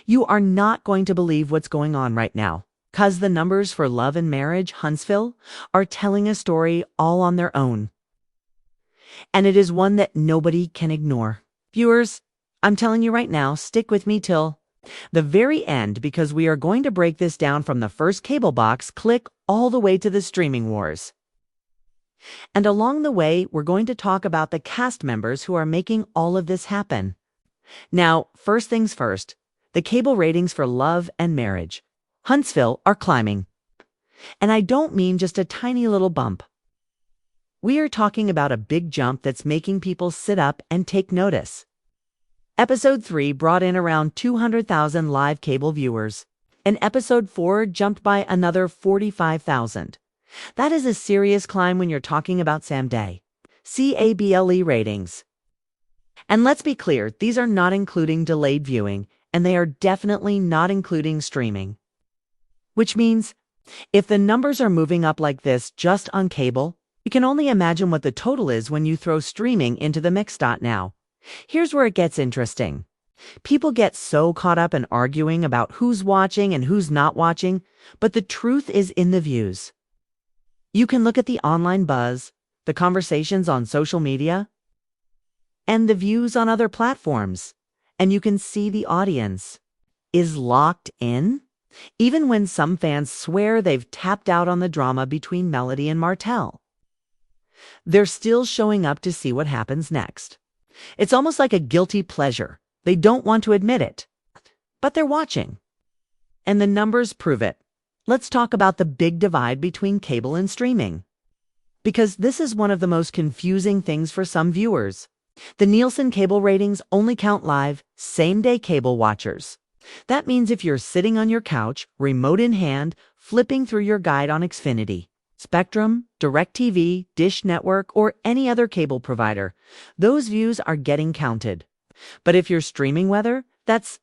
You are not going to believe what's going on right now, 'cause the numbers for Love and Marriage Huntsville are telling a story all on their own. And it is one that nobody can ignore. Viewers, I'm telling you right now, stick with me till the very end because we are going to break this down from the first cable box click all the way to the streaming wars. And along the way, we're going to talk about the cast members who are making all of this happen. Now, first things first, the cable ratings for Love and Marriage Huntsville are climbing. And I don't mean just a tiny little bump. We are talking about a big jump that's making people sit up and take notice. Episode 3 brought in around 200,000 live cable viewers, and Episode 4 jumped by another 45,000. That is a serious climb when you're talking about Sam Day. CABLE ratings. And let's be clear, these are not including delayed viewing, and they are definitely not including streaming. Which means, if the numbers are moving up like this just on cable, you can only imagine what the total is when you throw streaming into the mix. Now, here's where it gets interesting. People get so caught up in arguing about who's watching and who's not watching, but the truth is in the views. You can look at the online buzz, the conversations on social media, and the views on other platforms, and you can see the audience is locked in, even when some fans swear they've tapped out on the drama between Melody and Martell. They're still showing up to see what happens next. It's almost like a guilty pleasure. They don't want to admit it, but they're watching. And the numbers prove it. Let's talk about the big divide between cable and streaming. Because this is one of the most confusing things for some viewers. The Nielsen cable ratings only count live, same-day cable watchers. That means if you're sitting on your couch, remote in hand, flipping through your guide on Xfinity, Spectrum, DirecTV, Dish Network, or any other cable provider, those views are getting counted. But if you're streaming weather, that's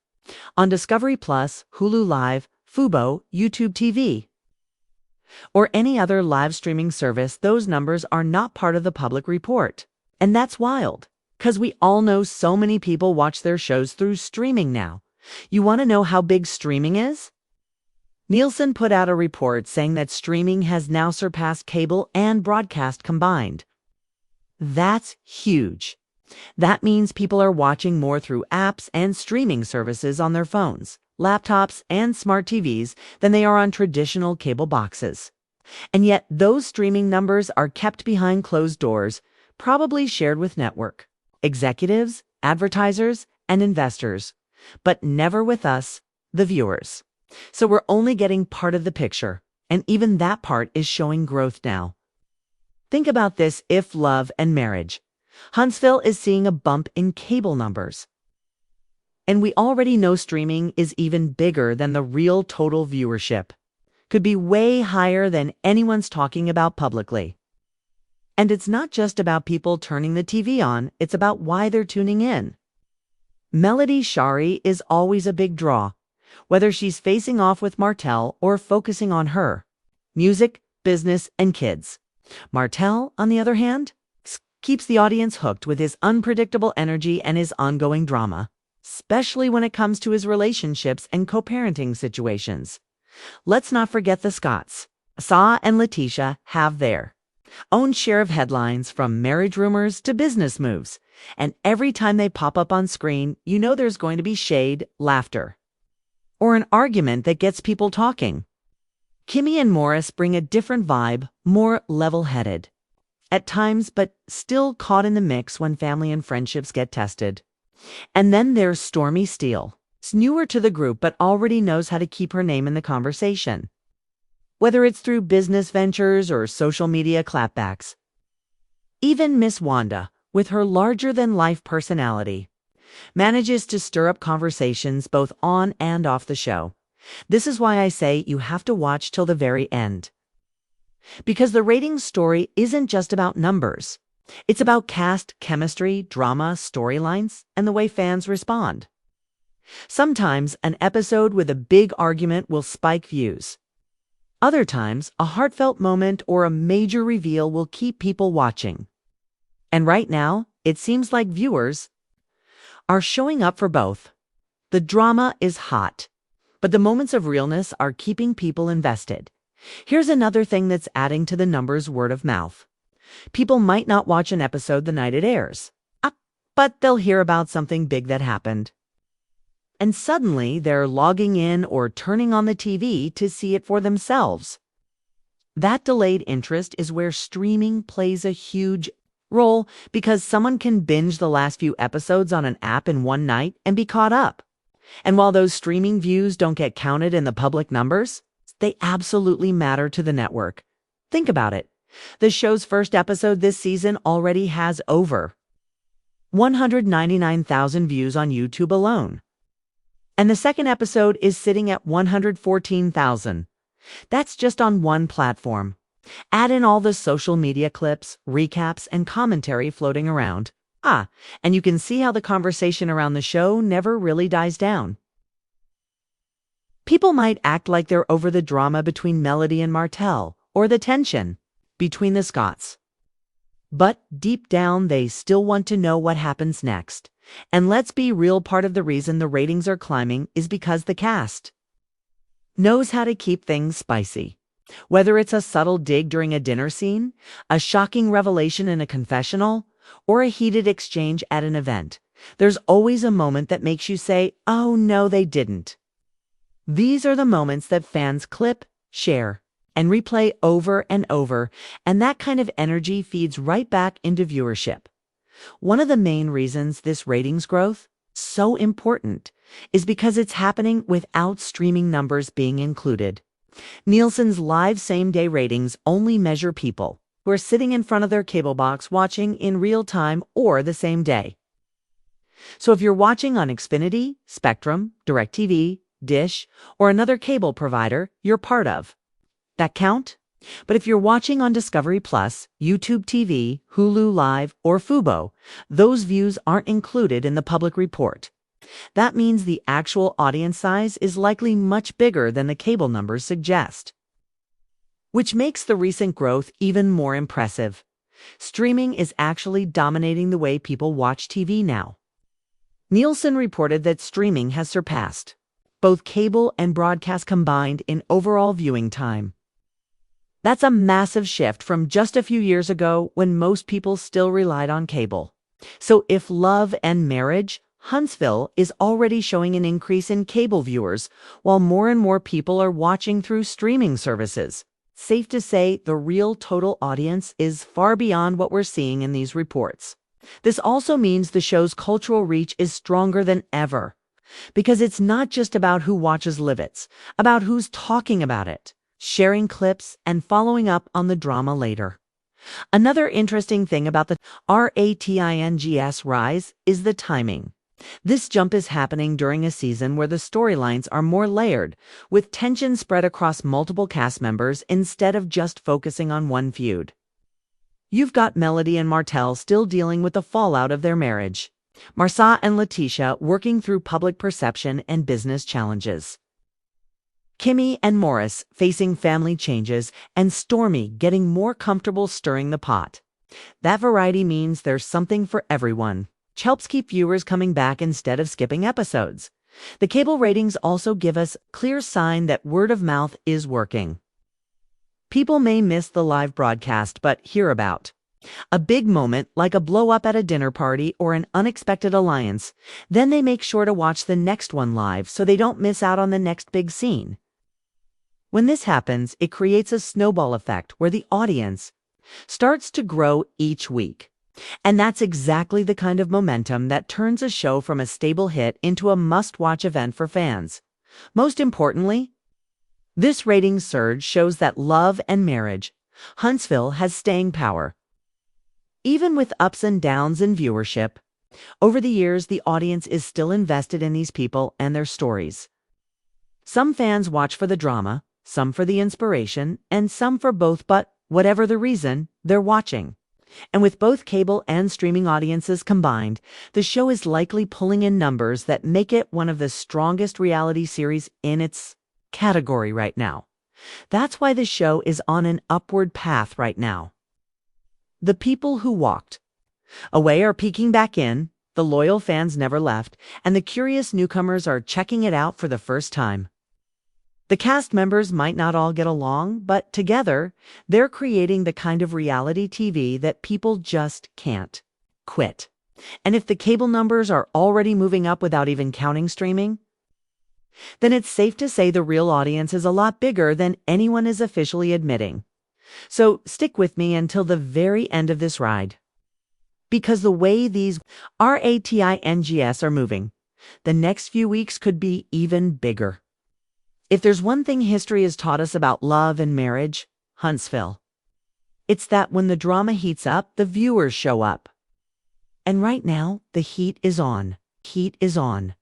on Discovery Plus, Hulu Live, Fubo, YouTube TV, or any other live streaming service, those numbers are not part of the public report. And that's wild, because we all know so many people watch their shows through streaming now. You want to know how big streaming is? Nielsen put out a report saying that streaming has now surpassed cable and broadcast combined. That's huge. That means people are watching more through apps and streaming services on their phones, laptops, and smart TVs than they are on traditional cable boxes. And yet those streaming numbers are kept behind closed doors, probably shared with network executives, advertisers, and investors, but never with us, the viewers. So we're only getting part of the picture, and even that part is showing growth now. Think about this: if Love and Marriage Huntsville is seeing a bump in cable numbers. And we already know streaming is even bigger than the real total viewership. Could be way higher than anyone's talking about publicly. And it's not just about people turning the TV on, it's about why they're tuning in. Melody Shari is always a big draw, whether she's facing off with Martell or focusing on her music, business, and kids. Martell, on the other hand, keeps the audience hooked with his unpredictable energy and his ongoing drama, especially when it comes to his relationships and co-parenting situations. Let's not forget the Scotts. Sa and Letitia have their own share of headlines, from marriage rumors to business moves. And every time they pop up on screen, you know there's going to be shade, laughter, or an argument that gets people talking. Kimmi and Maurice bring a different vibe, more level-headed at times, but still caught in the mix when family and friendships get tested. And then there's Stormy Steele. She's newer to the group but already knows how to keep her name in the conversation, whether it's through business ventures or social media clapbacks. Even Miss Wanda, with her larger-than-life personality, manages to stir up conversations both on and off the show. This is why I say you have to watch till the very end. Because the ratings story isn't just about numbers. It's about cast, chemistry, drama, storylines, and the way fans respond. Sometimes an episode with a big argument will spike views. Other times, a heartfelt moment or a major reveal will keep people watching. And right now, it seems like viewers are showing up for both. The drama is hot, but the moments of realness are keeping people invested. Here's another thing that's adding to the numbers: word of mouth. People might not watch an episode the night it airs, but they'll hear about something big that happened. And suddenly they're logging in or turning on the TV to see it for themselves. That delayed interest is where streaming plays a huge role, because someone can binge the last few episodes on an app in one night and be caught up. And while those streaming views don't get counted in the public numbers, they absolutely matter to the network. Think about it. The show's first episode this season already has over 199,000 views on YouTube alone. And the second episode is sitting at 114,000. That's just on one platform. Add in all the social media clips, recaps, and commentary floating around. And you can see how the conversation around the show never really dies down. People might act like they're over the drama between Melody and Martell, or the tension between the Scotts. But deep down, they still want to know what happens next. And let's be real, part of the reason the ratings are climbing is because the cast knows how to keep things spicy. Whether it's a subtle dig during a dinner scene, a shocking revelation in a confessional, or a heated exchange at an event, there's always a moment that makes you say, "Oh no, they didn't." These are the moments that fans clip, share, and replay over and over, and that kind of energy feeds right back into viewership. One of the main reasons this ratings growth is so important is because it's happening without streaming numbers being included. Nielsen's live same-day ratings only measure people who are sitting in front of their cable box watching in real time or the same day. So if you're watching on Xfinity, Spectrum, DirecTV, Dish, or another cable provider, you're part of that count. But if you're watching on Discovery Plus, YouTube TV, Hulu Live, or Fubo, those views aren't included in the public report. That means the actual audience size is likely much bigger than the cable numbers suggest, which makes the recent growth even more impressive. Streaming is actually dominating the way people watch TV now. Nielsen reported that streaming has surpassed both cable and broadcast combined in overall viewing time. That's a massive shift from just a few years ago when most people still relied on cable. So if Love and Marriage, Huntsville is already showing an increase in cable viewers, while more and more people are watching through streaming services, safe to say the real total audience is far beyond what we're seeing in these reports. This also means the show's cultural reach is stronger than ever, because it's not just about who watches Live, it's about who's talking about it, sharing clips, and following up on the drama later. Another interesting thing about the ratings rise is the timing. This jump is happening during a season where the storylines are more layered, with tension spread across multiple cast members instead of just focusing on one feud. You've got Melody and Martell still dealing with the fallout of their marriage, Marsau and Letitia working through public perception and business challenges, Kimmi and Maurice facing family changes, and Stormy getting more comfortable stirring the pot. That variety means there's something for everyone, which helps keep viewers coming back instead of skipping episodes. The cable ratings also give us clear sign that word of mouth is working. People may miss the live broadcast, but hear about a big moment like a blow-up at a dinner party or an unexpected alliance. Then they make sure to watch the next one live so they don't miss out on the next big scene. When this happens, it creates a snowball effect where the audience starts to grow each week. And that's exactly the kind of momentum that turns a show from a stable hit into a must-watch event for fans. Most importantly, this ratings surge shows that Love and Marriage, Huntsville has staying power. Even with ups and downs in viewership, over the years the audience is still invested in these people and their stories. Some fans watch for the drama, some for the inspiration, and some for both, but whatever the reason, they're watching. And with both cable and streaming audiences combined, the show is likely pulling in numbers that make it one of the strongest reality series in its category right now. That's why the show is on an upward path right now. The people who walked away are peeking back in, The loyal fans never left, and the curious newcomers are checking it out for the first time. The cast members might not all get along, but together, they're creating the kind of reality TV that people just can't quit. And if the cable numbers are already moving up without even counting streaming, then it's safe to say the real audience is a lot bigger than anyone is officially admitting. So stick with me until the very end of this ride. Because the way these RATINGS are moving, the next few weeks could be even bigger. If there's one thing history has taught us about love and marriage, Huntsville, it's that when the drama heats up, the viewers show up. And right now, the heat is on. Heat is on.